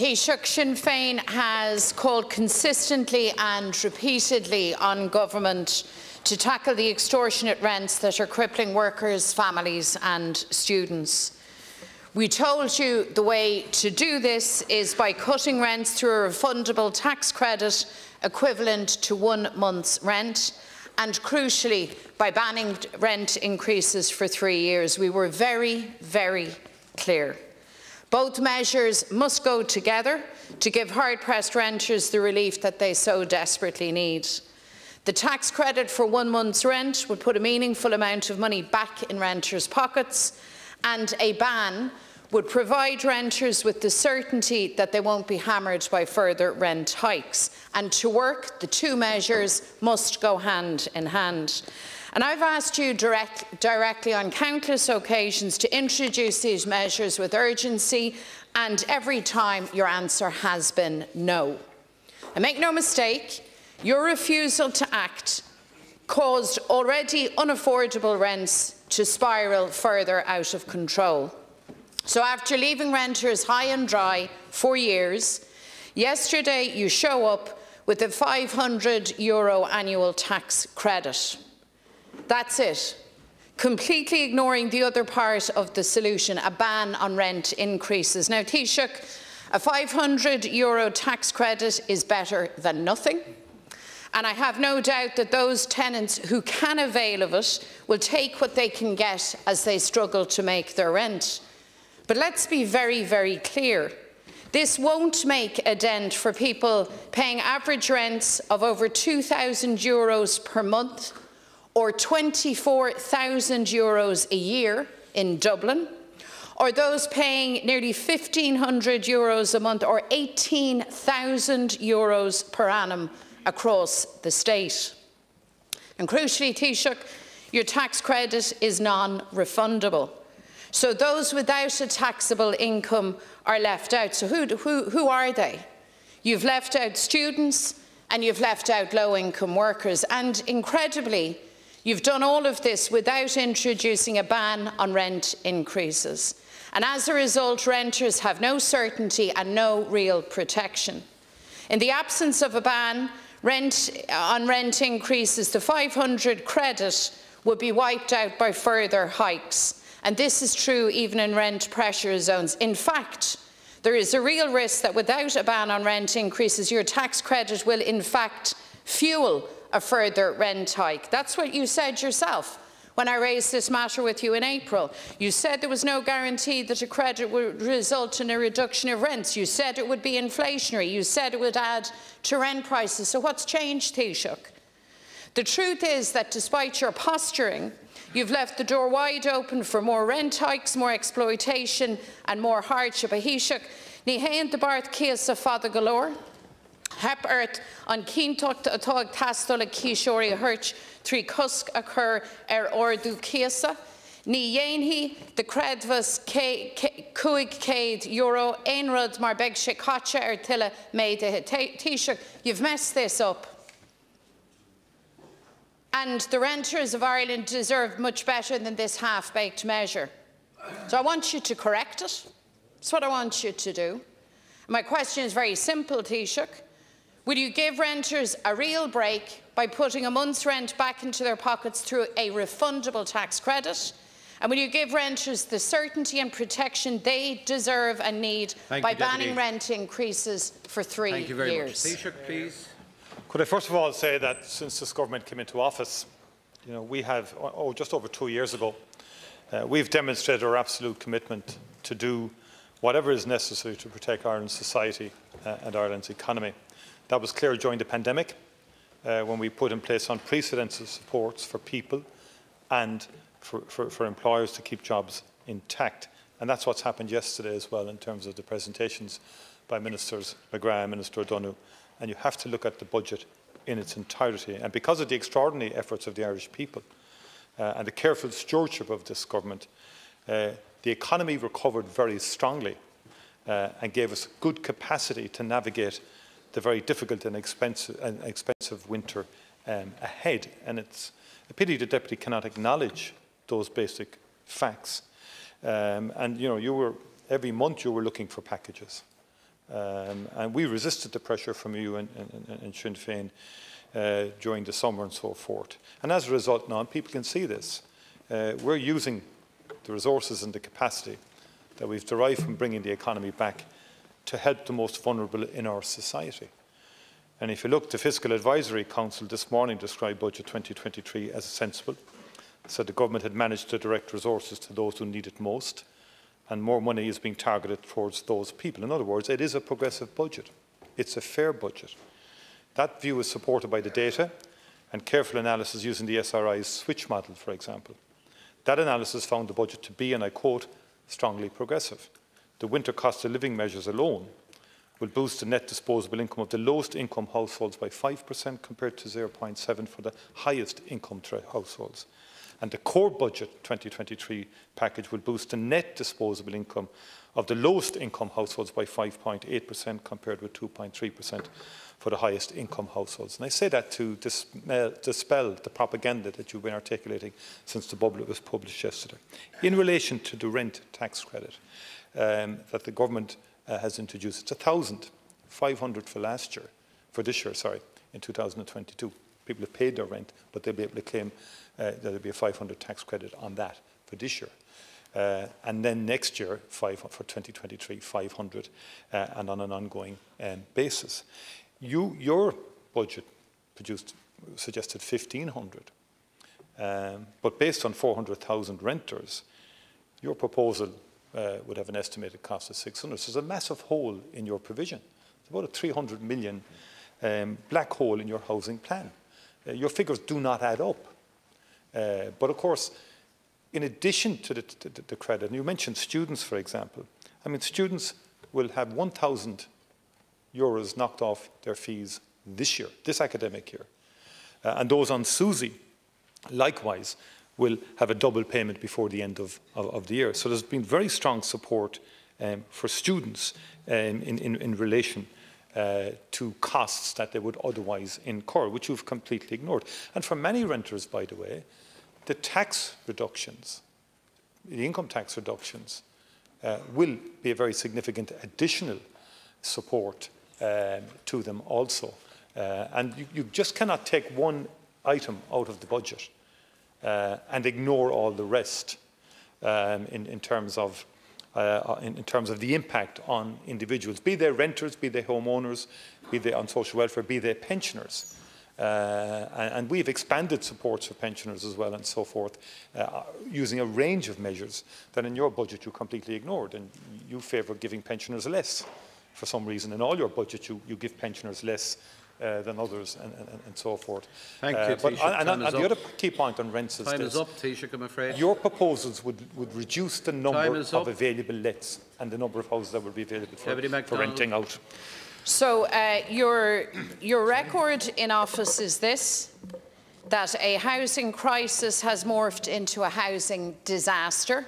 Taoiseach, Sinn Féin has called consistently and repeatedly on government to tackle the extortionate rents that are crippling workers, families and students. We told you the way to do this is by cutting rents through a refundable tax credit equivalent to 1 month's rent, and crucially by banning rent increases for 3 years. We were very, very clear. Both measures must go together to give hard-pressed renters the relief that they so desperately need. The tax credit for 1 month's rent would put a meaningful amount of money back in renters' pockets, and a ban would provide renters with the certainty that they won't be hammered by further rent hikes. And to work, the two measures must go hand in hand. And I've asked you directly on countless occasions to introduce these measures with urgency, and every time your answer has been no. And make no mistake, your refusal to act caused already unaffordable rents to spiral further out of control. So after leaving renters high and dry for years, yesterday you show up with a €500 annual tax credit. That's it. Completely ignoring the other part of the solution, a ban on rent increases. Now, Taoiseach, a €500 tax credit is better than nothing. And I have no doubt that those tenants who can avail of it will take what they can get as they struggle to make their rent. But let's be very, very clear. This won't make a dent for people paying average rents of over €2,000 per month, or €24,000 a year in Dublin, or those paying nearly €1,500 a month or €18,000 per annum across the state. And crucially, Taoiseach, your tax credit is non-refundable. So those without a taxable income are left out. So who are they? You've left out students and you've left out low-income workers. And incredibly, you've done all of this without introducing a ban on rent increases. And as a result, renters have no certainty and no real protection. In the absence of a ban on rent increases, the 500 credit would be wiped out by further hikes. And this is true even in rent pressure zones. In fact, there is a real risk that without a ban on rent increases, your tax credit will in fact fuel a further rent hike. That's what you said yourself when I raised this matter with you in April. You said there was no guarantee that a credit would result in a reduction of rents. You said it would be inflationary. You said it would add to rent prices. So what's changed, Taoiseach? The truth is that despite your posturing, you've left the door wide open for more rent hikes, more exploitation and more hardship. Taoiseach, ní haon de bart cías a fada galore. Hep earth an cíntocht atá tastal a cíisiúrí a hurt trí cusc a chur ordú cíasa. Ní dhéanhí de credvas €200 ein rud mar beg sé caite tilla méide. Taoiseach, you've messed this up. And the renters of Ireland deserve much better than this half-baked measure. So I want you to correct it. That's what I want you to do. My question is very simple, Taoiseach. Will you give renters a real break by putting a month's rent back into their pockets through a refundable tax credit? And will you give renters the certainty and protection they deserve and need by banning rent increases for 3 years? Thank you very much. Taoiseach, please. Could I first of all say that since this government came into office, we have, just over 2 years ago, we've demonstrated our absolute commitment to do whatever is necessary to protect Ireland's society and Ireland's economy. That was clear during the pandemic, when we put in place unprecedented supports for people and for employers to keep jobs intact. And that's what's happened yesterday as well in terms of the presentations by Ministers McGrath and Minister O'Donoghue. And you have to look at the budget in its entirety. And because of the extraordinary efforts of the Irish people and the careful stewardship of this government, the economy recovered very strongly and gave us good capacity to navigate the very difficult and expensive winter ahead. And it's a pity the Deputy cannot acknowledge those basic facts. And you were every month you were looking for packages. And we resisted the pressure from you and Sinn Féin during the summer and so forth. And as a result now, and people can see this, we're using the resources and the capacity that we've derived from bringing the economy back to help the most vulnerable in our society. And if you look, the Fiscal Advisory Council this morning described Budget 2023 as sensible. Said the government had managed to direct resources to those who need it most, and more money is being targeted towards those people. In other words, it is a progressive budget. It's a fair budget. That view is supported by the data and careful analysis using the SRI's switch model, for example. That analysis found the budget to be, and I quote, strongly progressive. The winter cost of living measures alone will boost the net disposable income of the lowest income households by 5% compared to 0.7% for the highest income households. And the core budget 2023 package will boost the net disposable income of the lowest income households by 5.8% compared with 2.3% for the highest income households. And I say that to dispel the propaganda that you've been articulating since the budget was published yesterday. In relation to the rent tax credit that the government has introduced, it's 1,500 for this year, in 2022. People have paid their rent, but they'll be able to claim that there'll be a 500 tax credit on that for this year. And then next year, for 2023, 500, and on an ongoing basis. Your budget suggested 1,500, but based on 400,000 renters, your proposal would have an estimated cost of 600. So there's a massive hole in your provision. It's about a 300 million black hole in your housing plan. Your figures do not add up. But of course, in addition to the credit, and you mentioned students, for example. I mean, students will have 1,000 euros knocked off their fees this year, this academic year. And those on SUSI, likewise, will have a double payment before the end of the year. So there's been very strong support for students in relation to costs that they would otherwise incur, which you've completely ignored. And for many renters, by the way, the tax reductions, the income tax reductions, will be a very significant additional support to them also. And you just cannot take one item out of the budget and ignore all the rest in terms of the impact on individuals, be they renters, be they homeowners, be they on social welfare, be they pensioners. And we've expanded supports for pensioners as well and so forth, using a range of measures that in your budget you completely ignored, and you favour giving pensioners less. For some reason, in all your budget, you give pensioners less than others and so forth. Thank you, Taoiseach. And the other key point on rents is Time this. is up, Taoiseach, I'm afraid. Your proposals would reduce the number of available lets and the number of houses that would be available for renting out. So your record in office is this, that a housing crisis has morphed into a housing disaster.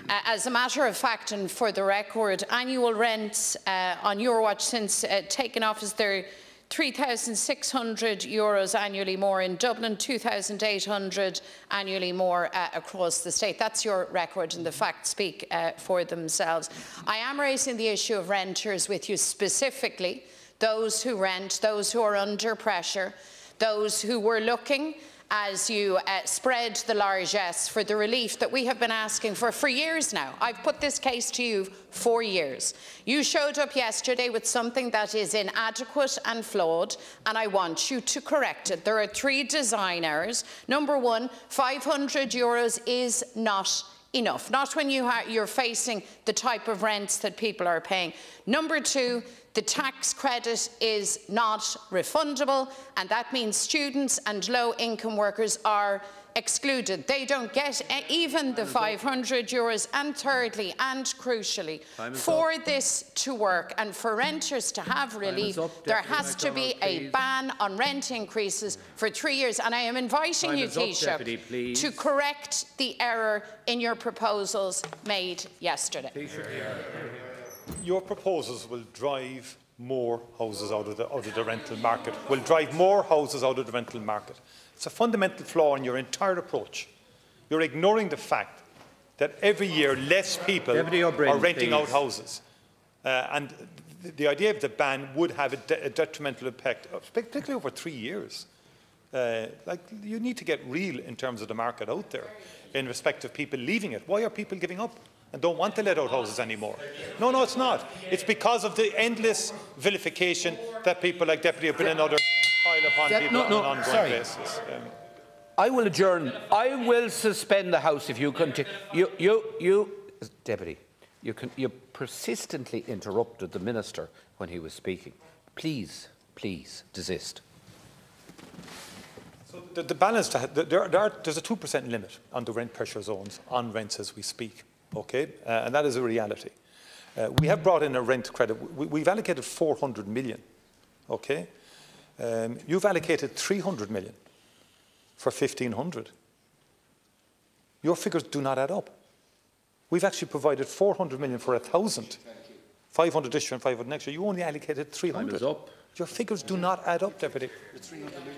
As a matter of fact, and for the record, annual rents on your watch since taking office, they're €3,600 annually more in Dublin, 2,800 annually more across the state. That's your record, and the facts speak for themselves. I am raising the issue of renters with you specifically, those who rent, those who are under pressure, those who were looking as you spread the largesse for the relief that we have been asking for years now. I've put this case to you for years. You showed up yesterday with something that is inadequate and flawed, and I want you to correct it. There are 3 design errors. Number 1, €500 is not enough, not when you're facing the type of rents that people are paying. Number 2, the tax credit is not refundable, and that means students and low-income workers are excluded. They don't get even the €500. And thirdly, and crucially, for this to work and for renters to have relief, there has to be a ban on rent increases for 3 years. And I am inviting you, Taoiseach, to correct the error in your proposals made yesterday. Your proposals will drive more houses out of the rental market, will drive more houses out of the rental market. It's a fundamental flaw in your entire approach. You're ignoring the fact that every year less people are renting out houses. And the idea of the ban would have a detrimental impact, particularly over 3 years. You need to get real in terms of the market out there in respect of people leaving it. Why are people giving up and don't want to let out houses anymore? No, it's not. It's because of the endless vilification that people like Deputy O'Brien and others pile upon people on an ongoing basis. I will adjourn. I will suspend the House if you continue. You, Deputy, you persistently interrupted the Minister when he was speaking. Please desist. So the balance, there's a 2% limit on the rent pressure zones on rents as we speak, okay? And that is a reality. We have brought in a rent credit. We've allocated 400 million, okay? You've allocated 300 million for 1,500. Your figures do not add up. We've actually provided 400 million for 1,000. 500 this year and 500 next year. You only allocated 300. Time is up. Your figures do not add up, Deputy.